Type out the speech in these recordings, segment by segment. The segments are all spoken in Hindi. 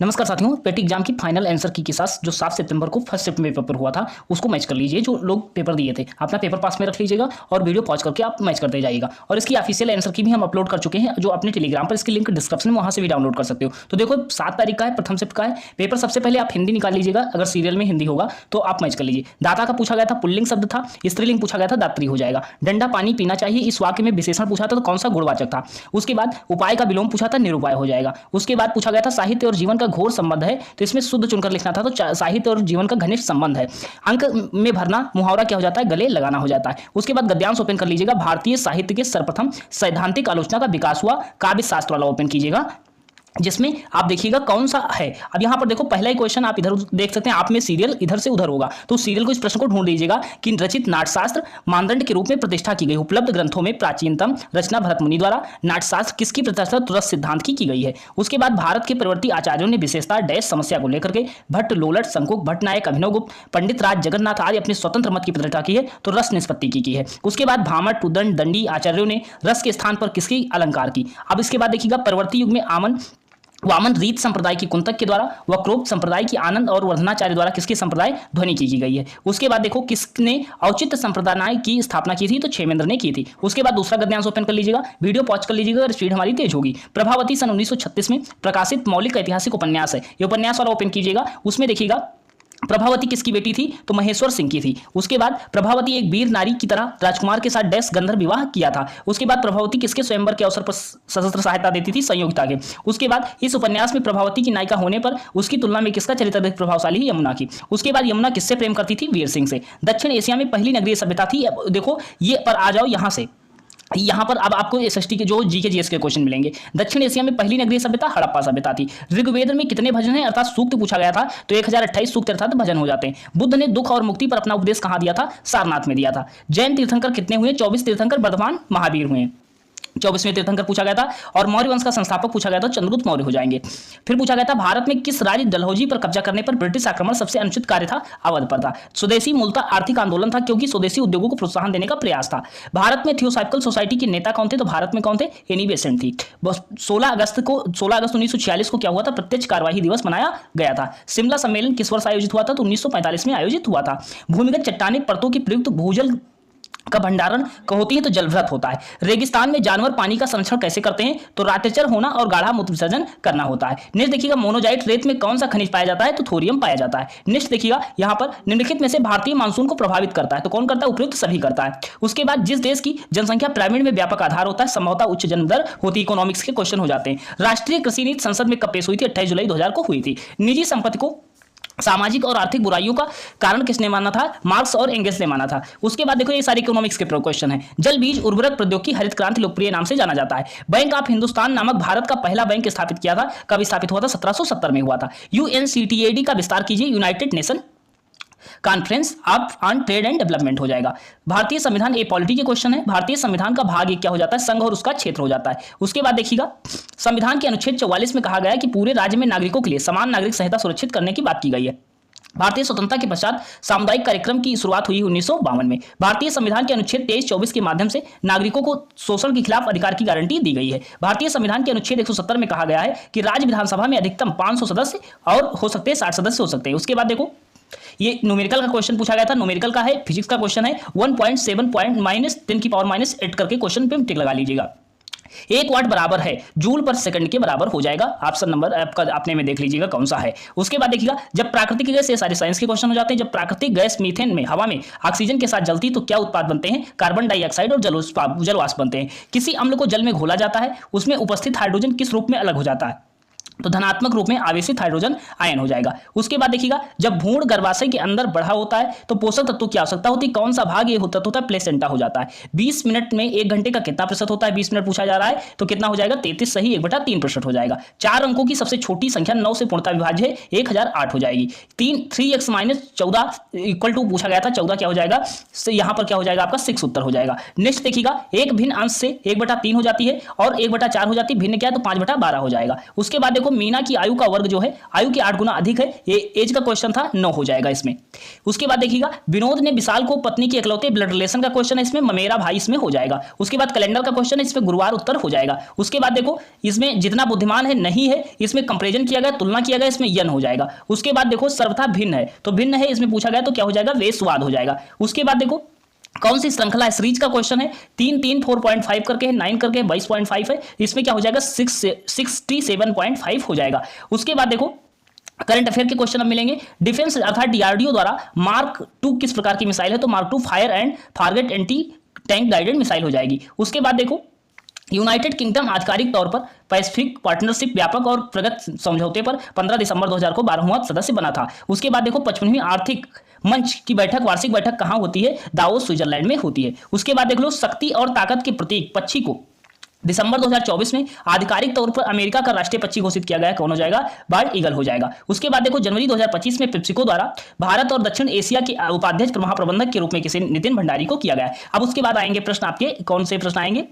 नमस्कार साथियों, पेटी एग्जाम की फाइनल आंसर की के साथ जो 7 सितंबर को फर्स्ट शिफ्ट में पेपर हुआ था उसको मैच कर लीजिए। जो लोग पेपर दिए थे अपना पेपर पास में रख लीजिएगा और वीडियो पॉज करके आप मैच करते जाइएगा। और इसकी ऑफिशियल आंसर की भी हम अपलोड कर चुके हैं जो अपने टेलीग्राम पर, इसकी लिंक डिस्क्रिप्शन में, वहां से भी डाउनलोड कर सकते हो। तो देखो 7 तारीख का है, प्रथम शिफ्ट का है पेपर। सबसे पहले आप हिंदी निकाल लीजिएगा, अगर सीरियल में हिंदी होगा तो आप मैच कर लीजिए। दाता का पूछा गया था, पुल्लिंग शब्द था। स्त्रीलिंग पूछा गया था, दात्री हो जाएगा। डंडा पानी पीना चाहिए, इस वाक्य में विशेषण पूछा था तो कौन सा गुणवाचक था। उसके बाद उपाय का विलोम पूछा था, निरुपाय हो जाएगा। उसके बाद पूछा गया था साहित्य और जीवन का घोर संबंध है, तो इसमें शुद्ध चुनकर लिखना था, तो साहित्य और जीवन का घनिष्ठ संबंध है। अंक में भरना, मुहावरा क्या हो जाता है, गले लगाना हो जाता है। उसके बाद गद्यांश ओपन कर लीजिएगा। भारतीय साहित्य के सर्वप्रथम सैद्धांतिक आलोचना का विकास हुआ, काव्य शास्त्र वाला ओपन कीजिएगा, जिसमें आप देखिएगा कौन सा है। अब यहां पर देखो पहला ही क्वेश्चन आप इधर देख सकते हैं, आप में सीरियल इधर से उधर होगा, तो सीरियल को, इस प्रश्न को ढूंढ लीजिएगा कि रचित नाट्यशास्त्र मानदंड के रूप में प्रतिष्ठा की गई। उपलब्ध ग्रंथों में प्राचीनतम रचना भरत मुनि द्वारा नाट्यशास्त्र किसकी प्रतिष्ठा तुरस सिद्धांत की गई है। उसके बाद भारत के प्रवर्ती आचार्यों ने विशेषता डैश समस्या को लेकर के भट्ट, लोलट, शंकुक, भट्टनायक, अभिनवगुप्त, पंडित राज जगन्नाथ आदि अपने स्वतंत्र मत की प्रतिष्ठा की है, तो रस निष्पत्ति की है। उसके बाद भामट, उदंड, दंडी आचार्यों ने रस के स्थान पर किसकी अलंकार की। अब इसके बाद देखिएगा परवर्ती युग में वामन रीत संप्रदाय की कुंतक के द्वारा, वक्रोक्त संप्रदाय की आनंद और वर्धनाचार्य द्वारा किसके संप्रदाय ध्वनि की गई है। उसके बाद देखो किसने औचित्य संप्रदाय की स्थापना की थी, तो क्षेमेंद्र ने की थी। उसके बाद दूसरा गद्यांश ओपन कर लीजिएगा, वीडियो पॉज कर लीजिएगा अगर स्पीड हमारी तेज होगी। प्रभावती सन 1936 में प्रकाशित मौलिक ऐतिहासिक उपन्यास है, ये उपन्यास वाला ओपन कीजिएगा। उसमें देखिएगा प्रभावती किसकी बेटी थी, तो महेश्वर सिंह की थी। उसके बाद प्रभावती एक वीर नारी की तरह राजकुमार के साथ डैश गंधर्व विवाह किया था। उसके बाद प्रभावती किसके स्वयंवर के अवसर पर सशस्त्र सहायता देती थी, संयोगिता के। उसके बाद इस उपन्यास में प्रभावती की नायिका होने पर उसकी तुलना में किसका चरित्र अधिक प्रभावशाली है, यमुना की। उसके बाद यमुना किससे प्रेम करती थी, वीर सिंह से। दक्षिण एशिया में पहली नगरीय सभ्यता थी, देखो ये पर आ जाओ यहां से, यहां पर अब आपको एसएसटी के जो जीके जीएस के क्वेश्चन मिलेंगे। दक्षिण एशिया में पहली नगरीय सभ्यता हड़प्पा सभ्यता थी। ऋग्वेद में कितने भजन हैं, अर्थात सूक्त पूछा गया था, तो 1028 सूक्त अर्थात भजन हो जाते हैं। बुद्ध ने दुख और मुक्ति पर अपना उपदेश कहां दिया था, सारनाथ में दिया था। जैन तीर्थंकर कितने हुए, 24 तीर्थंकर वर्धमान महावीर हुए। 24वें तीर्थंकर पूछा गया था। और मौर्य वंश का संस्थापक पूछा गया था, चंद्रगुप्त मौर्य हो जाएंगे। फिर पूछा गया था भारत में किस राज्य डलहौजी पर कब्जा करने पर ब्रिटिश आक्रमण सबसे अनुचित कार्य था, अवध पर था। स्वदेशी मूलतः आर्थिक आंदोलन था, क्योंकि स्वदेशी उद्योगों को प्रोत्साहन देने का प्रयास था। भारत में थियोसॉफिकल सोसाइटी के नेता कौन थे, तो भारत में कौन थे, एनी बेसेंट थी। 16 अगस्त 1946 को क्या हुआ था, प्रत्यक्ष कार्यवाही दिवस मनाया गया था। शिमला सम्मेलन किस वर्ष आयोजित हुआ था, तो 1945 में आयोजित हुआ था। भूमिगत चट्टानी परतों की प्रयुक्त भूजल का भंडारण होती है, तो जलभृत होता है। रेगिस्तान में जानवर पानी का संरक्षण कैसे करते हैं, तो रातेचर होना और गाढ़ा मूत्र विसर्जन करना होता है। नेक्स्ट देखिएगा मोनोजाइट रेत में कौन सा खनिज पाया जाता है, तो थोरियम पाया जाता है। नेक्स्ट देखिएगा यहां पर निम्नलिखित में से भारतीय मानसून को प्रभावित करता है, तो कौन करता है, उपयुक्त सभी करता है। उसके बाद जिस देश की जनसंख्या पिरामिड में व्यापक आधार होता है, संभवतः उच्च जन्म दर होती है, इकोनॉमिक्स के क्वेश्चन हो जाते हैं। राष्ट्रीय कृषि नीति संसद में कब पेश हुई थी, 28 जुलाई 2000 को हुई थी। निजी संपत्ति को सामाजिक और आर्थिक बुराइयों का कारण किसने माना था, मार्क्स और एंगल्स ने माना था। उसके बाद देखो ये सारे इकोनॉमिक्स के क्वेश्चन हैं। जल बीज उर्वरक प्रौद्योगिकी हरित क्रांति लोकप्रिय नाम से जाना जाता है। बैंक ऑफ हिंदुस्तान नामक भारत का पहला बैंक स्थापित किया था, कब स्थापित हुआ था, 1770 में हुआ था। यूएनसीटीएडी का विस्तार कीजिए, United nation conference on trade and development हो जाएगा। भारतीय संविधान ए पॉलिटी के क्वेश्चन है। भारतीय संविधान का भाग एक क्या हो जाता है, संघ और उसका क्षेत्र हो जाता है। उसके बाद देखिएगा संविधान के अनुच्छेद 44 में कहा गया है कि पूरे राज्य में नागरिकों के लिए समान नागरिक संहिता सुरक्षित करने की बात की गई है। भारतीय स्वतंत्रता के पश्चात सामुदायिक कार्यक्रम की शुरुआत हुई 1952 में। भारतीय संविधान के अनुच्छेद 23-24 के माध्यम से नागरिकों को शोषण के खिलाफ अधिकार की गारंटी दी गई है। भारतीय संविधान के अनुच्छेद 170 में कहा गया है कि राज्य विधानसभा में अधिकतम 500 सदस्य और हो सकते हैं 60 सदस्य हो सकते हैं। उसके बाद देखो ये न्यूमेरिकल का क्वेश्चन पूछा गया था, न्यूमेरिकल का है, फिजिक्स का क्वेश्चन है। 1.7 -10⁻⁸ कर के क्वेश्चन पे टिक लगा लीजिएगा। 1 वाट बराबर है जूल पर सेकंड के बराबर हो जाएगा। ऑप्शन नंबर आपका अपने में देख लीजिएगा कौन सा है। उसके बाद देखिएगा जब प्राकृतिक गैस, ये सारे साइंस के क्वेश्चन हो जाते हैं। जब प्राकृतिक गैस मीथेन में हवा में ऑक्सीजन के साथ जलती तो क्या उत्पाद बनते हैं, कार्बन डाइऑक्साइड और जलवाष्प बनते हैं। किसी अम्ल को जल में घोला जाता है, उसमें उपस्थित हाइड्रोजन किस रूप में अलग हो जाता है, तो धनात्मक रूप में आवेशित हाइड्रोजन आयन हो जाएगा। उसके बाद देखिएगा जब भ्रूण गर्भाशय के अंदर बढ़ा होता है तो पोषक तत्वों की आवश्यकता होती है, कौन सा भाग ये होता है, प्लेसेंटा हो जाता है। 20 मिनट में 1 घंटे का कितना प्रतिशत होता है, 20 मिनट पूछा जा रहा है, तो कितना हो जाएगा, 33 सही 1/3% हो जाएगा। 4 अंकों की सबसे छोटी संख्या 9 से पूर्णतः विभाज्य है, 1008 हो जाएगी। 3x - 14 इक्वल टू पूछा गया था, 14 क्या हो जाएगा, यहां पर क्या हो जाएगा आपका 6 उत्तर हो जाएगा। नेक्स्ट देखिएगा एक भिन्न अंश से 1/3 हो जाती है और 1/4 हो जाती है, भिन्न क्या है तो 5/12 हो जाएगा। उसके बाद देखो देखो मीना की आयु का वर्ग जो है आयु के 8 गुना अधिक है, ये एज का क्वेश्चन था, 9 हो जाएगा इसमें। उसके बाद देखिएगा विनोद ने विशाल को पत्नी के इकलौते ब्लड रिलेशन का क्वेश्चन है, इसमें मेरा भाई इसमें हो जाएगा। उसके बाद कैलेंडर का क्वेश्चन है, इसमें गुरुवार उत्तर हो जाएगा। उसके बाद देखो इसमें जितना बुद्धिमान है नहीं है, इसमें कंपेरिजन किया गया, तुलना किया गया, इसमें यन हो जाएगा। उसके बाद देखो सर्वथा भिन्न है, तो भिन्न है इसमें पूछा गया तो क्या हो जाएगा, वे स्वाद हो जाएगा। उसके बाद देखो कौन सी श्रृंखला है, सीरीज का क्वेश्चन है, 3 4.5 करके है, 9 करके 22.5 है, इसमें क्या हो जाएगा 67.5 हो जाएगा। उसके बाद देखो करंट अफेयर के क्वेश्चन अब मिलेंगे। डिफेंस अर्थात डीआरडीओ द्वारा मार्क 2 किस प्रकार की मिसाइल है, तो mark 2 fire and target anti tank guided missile हो जाएगी। उसके बाद देखो यूनाइटेड किंगडम आधिकारिक तौर पर पैसिफिक पार्टनरशिप व्यापक और प्रगत समझौते पर 15 दिसंबर 2000 को 12वां सदस्य बना था। उसके बाद देखो 55वीं आर्थिक मंच की बैठक, वार्षिक बैठक कहाँ होती है, दावोस स्विट्जरलैंड में होती है। उसके बाद देख लो शक्ति और ताकत के प्रतीक पक्षी को दिसंबर 2024 में आधिकारिक तौर पर अमेरिका का राष्ट्रीय पक्षी घोषित किया गया, कौन हो जाएगा, बर्ड ईगल हो जाएगा। उसके बाद देखो जनवरी 2025 में पेप्सिको द्वारा भारत और दक्षिण एशिया के उपाध्यक्ष महाप्रबंधक के रूप में किसी नितिन भंडारी को किया गया है। अब उसके बाद आएंगे प्रश्न आपके, कौन से प्रश्न आएंगे,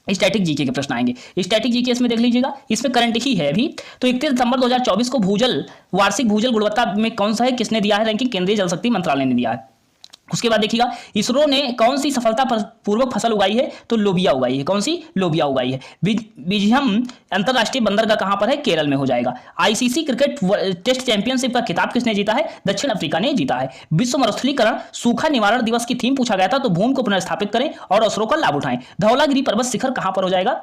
स्टैटिक जीके के प्रश्न आएंगे। स्टैटिक जीके इसमें देख लीजिएगा, इसमें करंट ही है अभी। तो 31 दिसंबर 2024 को भूजल वार्षिक भूजल गुणवत्ता में कौन सा है, किसने दिया है रैंकिंग, केंद्रीय जल शक्ति मंत्रालय ने दिया है। उसके बाद देखिएगा इसरो ने कौन सी सफलता पूर्वक फसल उगाई है, तो लोबिया उगाई है, कौन सी, लोबिया उगाई है। बिजहम अंतरराष्ट्रीय बंदरगाह कहां पर है, केरल में हो जाएगा। आईसीसी क्रिकेट टेस्ट चैंपियनशिप का खिताब किसने जीता है, दक्षिण अफ्रीका ने जीता है। विश्व मरुस्थलीकरण सूखा निवारण दिवस की थीम पूछा गया था, तो भूमि को पुनर्स्थापित करें और अवसरों का लाभ उठाएं। धौलागिरी पर्वत शिखर कहां पर हो जाएगा,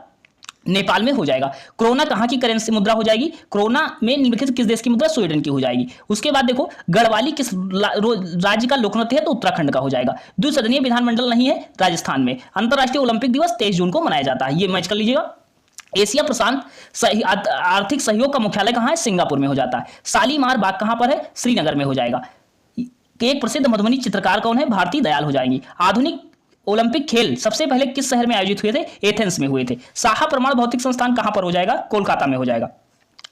नेपाल में हो जाएगा। कोरोना कहां की करेंसी मुद्रा हो जाएगी, कोरोना में निम्नलिखित किस देश की मुद्रा, स्वीडन की हो जाएगी। उसके बाद देखो गढ़वाली किस राज्य का लोकनृत्य है, तो उत्तराखंड का हो जाएगा। द्विसदनीय विधानमंडल नहीं है, राजस्थान में। अंतरराष्ट्रीय ओलंपिक दिवस 23 जून को मनाया जाता है, ये मैच कर लीजिएगा। एशिया प्रशांत आर्थिक सहयोग का मुख्यालय कहां है, सिंगापुर में हो जाता है। शालीमार बाग कहां पर है, श्रीनगर में हो जाएगा। एक प्रसिद्ध मधुबनी चित्रकार कौन है, भारती दयाल हो जाएंगी। आधुनिक ओलंपिक खेल सबसे पहले किस शहर में आयोजित हुए थे, एथेंस में हुए थे। साहा परमाणु भौतिक संस्थान कहां पर हो जाएगा, कोलकाता में हो जाएगा,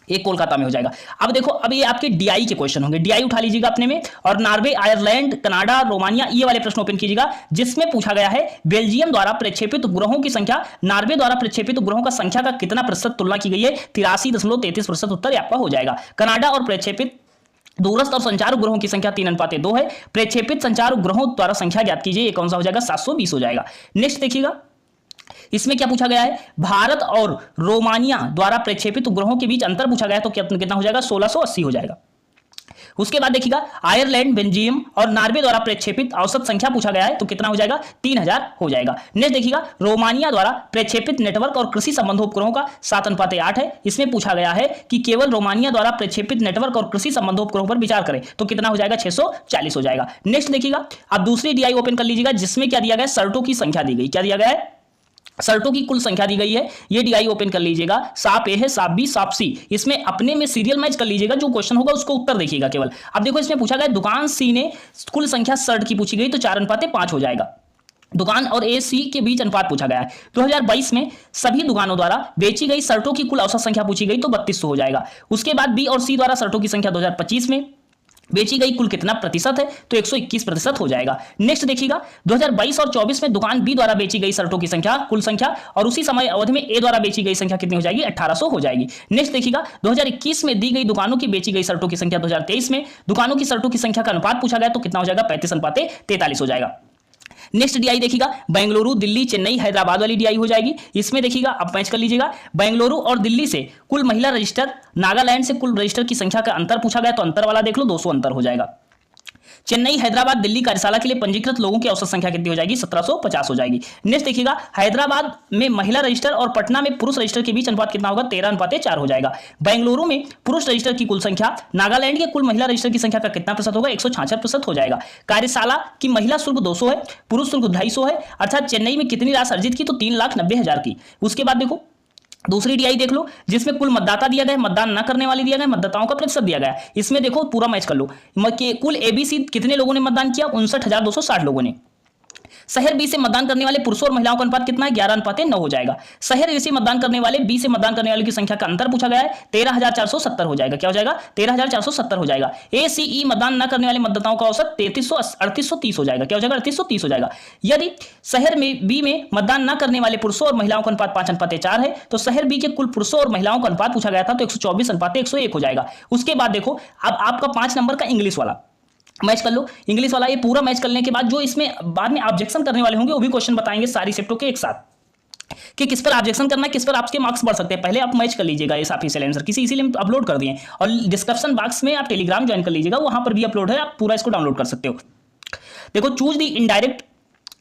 एक कोलकाता में हो जाएगा। अब देखो अब ये आपके डीआई के क्वेश्चन होंगे, डीआई उठा लीजिएगा अपने में, और नॉर्वे, आयरलैंड, कनाडा, रोमानिया, ये वाले प्रश्न ओपन कीजिएगा, जिसमें पूछा गया है बेल्जियम द्वारा प्रक्षेपित उपग्रहों की संख्या, नॉर्वे द्वारा प्रक्षेपित उपग्रहों का संख्या का कितना प्रतिशत तुलना की गई है, 83.33% उत्तर आपका हो जाएगा। कनाडा और प्रक्षेपित दूरस्थ और संचार उपग्रहों की संख्या 3:2 है। प्रक्षेपित संचार उपग्रहों द्वारा संख्या ज्ञात कीजिए, ये कौन सा हो जाएगा, 720 हो जाएगा। नेक्स्ट देखिएगा इसमें क्या पूछा गया है, भारत और रोमानिया द्वारा प्रक्षेपित उपग्रहों के बीच अंतर पूछा गया, तो कितना हो जाएगा, 1680 हो जाएगा। उसके बाद देखिएगा आयरलैंड, बेल्जियम और नॉर्वे द्वारा प्रक्षेपित औसत संख्या पूछा गया है, तो कितना हो जाएगा, 3000 हो जाएगा। नेक्स्ट देखिएगा रोमानिया द्वारा प्रक्षेपित नेटवर्क और कृषि संबंधी उपग्रहों का 7:8 है। इसमें पूछा गया है कि केवल रोमानिया द्वारा प्रक्षेपित नेटवर्क और कृषि संबंधी उपग्रहों पर विचार करें, तो कितना हो जाएगा, 640 हो जाएगा। नेक्स्ट देखिएगा अब दूसरी डीआई ओपन कर लीजिएगा, जिसमें क्या दिया गया है, सर्टों की संख्या दी गई, क्या दिया गया है, सर्टों की कुल संख्या दी गई है। ये डीआई ओपन कर लीजिएगा, साप ए है, साप बी, साप सी, इसमें अपने में सीरियल मैच कर लीजिएगा, जो क्वेश्चन होगा उसको उत्तर देखिएगा केवल। अब देखो इसमें पूछा गया दुकान सी ने कुल संख्या सर्ट की पूछी गई, तो 4:5 हो जाएगा। दुकान और ए सी के बीच अनुपात पूछा गया है। 2022 में सभी दुकानों द्वारा बेची गई सर्टों की कुल औसत संख्या पूछी गई, तो 3200 हो जाएगा। उसके बाद बी और सी द्वारा सर्टों की संख्या 2025 में बेची गई कुल कितना प्रतिशत है, तो 121% हो जाएगा। नेक्स्ट देखिएगा 2022 और 24 में दुकान बी द्वारा बेची गई सर्टों की संख्या, कुल संख्या, और उसी समय अवधि में ए द्वारा बेची गई संख्या कितनी हो जाएगी, 1800 हो जाएगी। नेक्स्ट देखिएगा 2021 में दी गई दुकानों की बेची गई सर्टों की संख्या, 2023 में दुकानों की सर्टों की संख्या का अनुपात पूछा गया, तो कितना हो जाएगा, 35:43 हो जाएगा। नेक्स्ट डीआई देखिएगा बेंगलुरु, दिल्ली, चेन्नई, हैदराबाद वाली डीआई हो जाएगी। इसमें देखिएगा आप मैच कर लीजिएगा, बेंगलुरु और दिल्ली से कुल महिला रजिस्टर, नागालैंड से कुल रजिस्टर की संख्या का अंतर पूछा गया, तो अंतर वाला देख लो, 200 अंतर हो जाएगा। चेन्नई, हैदराबाद, दिल्ली कार्यशाला के लिए पंजीकृत लोगों की औसत संख्या कितनी हो जाएगी, 1750 हो जाएगी। नेक्स्ट देखिएगा हैदराबाद में महिला रजिस्टर और पटना में पुरुष रजिस्टर के बीच अनुपात कितना होगा, 13:4 हो जाएगा। बेंगलुरु में पुरुष रजिस्टर की कुल संख्या, नागालैंड के कुल महिला रजिस्टर की संख्या का कितना प्रतिशत होगा, 166% हो जाएगा। कार्यशाला की महिला शुल्क 200 है, पुरुष शुल्क 250 है, अर्थात चेन्नई में कितनी राशि अर्जित की, तो 3,90,000 की। उसके बाद देखो दूसरी डीआई देख लो, जिसमें कुल मतदाता दिया गया, मतदान न करने वाले दिया गया, मतदाताओं का प्रतिशत दिया गया। इसमें देखो पूरा मैच कर लो, कुल एबीसी कितने लोगों ने मतदान किया, 59,260 लोगों ने। शहर बी से मतदान करने वाले पुरुषों और महिलाओं का अनुपात कितना है? 11:9 हो जाएगा। शहर ए से मतदान करने वाले बी से मतदान करने वाले की संख्या का अंतर पूछा गया है, 13,470 हो जाएगा। क्या हो जाएगा? 13,470 हो जाएगा। ए सी ई मतदान न करने वाले मतदाताओं का औसत 3830 हो जाएगा। क्या हो जाएगा? 3830 हो जाएगा। यदि शहर में बी में मतदान न करने वाले पुरुषों और महिलाओं का अनुपात 5:4 है, तो शहर बी के कुल पुरुषों और महिलाओं का अनुपात पूछा गया था, तो 124:101 हो जाएगा। उसके बाद देखो, अब आपका 5 नंबर का इंग्लिश वाला मैच कर लो। इंग्लिश वाला ये पूरा मैच करने के बाद जो इसमें बाद में ऑब्जेक्शन करने वाले होंगे वो भी क्वेश्चन बताएंगे सारी शिफ्टों के एक साथ, कि किस पर ऑब्जेक्शन करना है, किस पर आपके मार्क्स बढ़ सकते हैं। पहले आप मैच कर लीजिएगा इस ऑफिशियल आंसर किसी, इसीलिए अपलोड कर दिए। और डिस्क्रिप्शन बॉक्स में आप टेलीग्राम ज्वाइन कर लीजिएगा, वहां पर भी अपलोड है, आप पूरा इसको डाउनलोड कर सकते हो। देखो, चूज द इनडायरेक्ट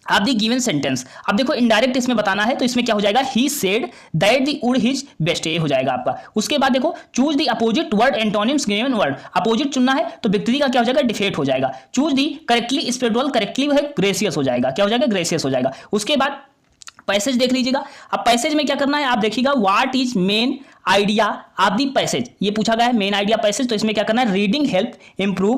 आप दी गिवन सेंटेंस। अब देखो, इनडायरेक्ट इसमें बताना है, तो इसमें क्या हो जाएगा? He said that the wood his best, ये हो जाएगा आपका। उसके बाद देखो, choose the opposite word antonyms given word. Opposite चुनना है तो विपरीत का क्या हो जाएगा? डिफेट हो जाएगा। चूज द करेक्टली स्प्रेडुअल, करेक्टली है ग्रेसियस हो जाएगा। क्या हो जाएगा? ग्रेसियस हो जाएगा। उसके बाद पैसेज देख लीजिएगा। अब पैसेज में क्या करना है आप देखिएगा, what is main idea of the passage, ये पूछा गया है मेन आइडिया पैसेज, तो इसमें क्या करना है? रीडिंग हेल्प इंप्रूव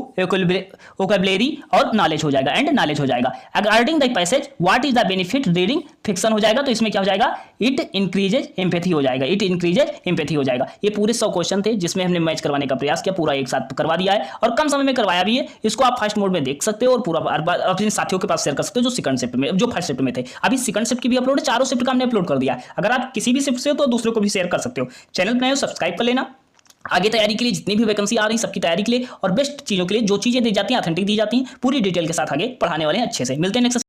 वोकैबुलरी और नॉलेज हो जाएगा, एंड नॉलेज हो जाएगा। According the passage what is the benefit reading fiction हो जाएगा, तो इसमें क्या हो जाएगा? इट इंक्रीजेज एम्पैथी हो जाएगा, इट इंक्रीजेज एम्पैथी हो जाएगा। ये पूरे 100 क्वेश्चन थे जिसमें हमने मैच करवाने का प्रयास किया, पूरा एक साथ करवा दिया है और कम समय में करवाया भी है। इसको आप फर्स्ट मोड में देख सकते हो और पूरा अपने साथियों के पास शेयर कर सकते हो जो सेकंड शिफ्ट में, जो फर्स्ट शिफ्ट में थे। अभी सेकंड शिफ्ट की भी अपलोड है, चारों शिफ्ट का हमने अपलोड कर दिया है। अगर आप किसी भी शिफ्ट से हो तो दूसरों को भी शेयर कर सकते हो। चैनल बनाए हो, सब्सक्राइब कर लेना। आगे तैयारी के लिए जितनी भी वैकेंसी आ रही सबकी तैयारी के लिए और बेस्ट चीजों के लिए जो चीजें दी जाती हैं ऑथेंटिक दी जाती हैं, पूरी डिटेल के साथ आगे पढ़ाने वाले हैं अच्छे से। मिलते हैं नेक्स्ट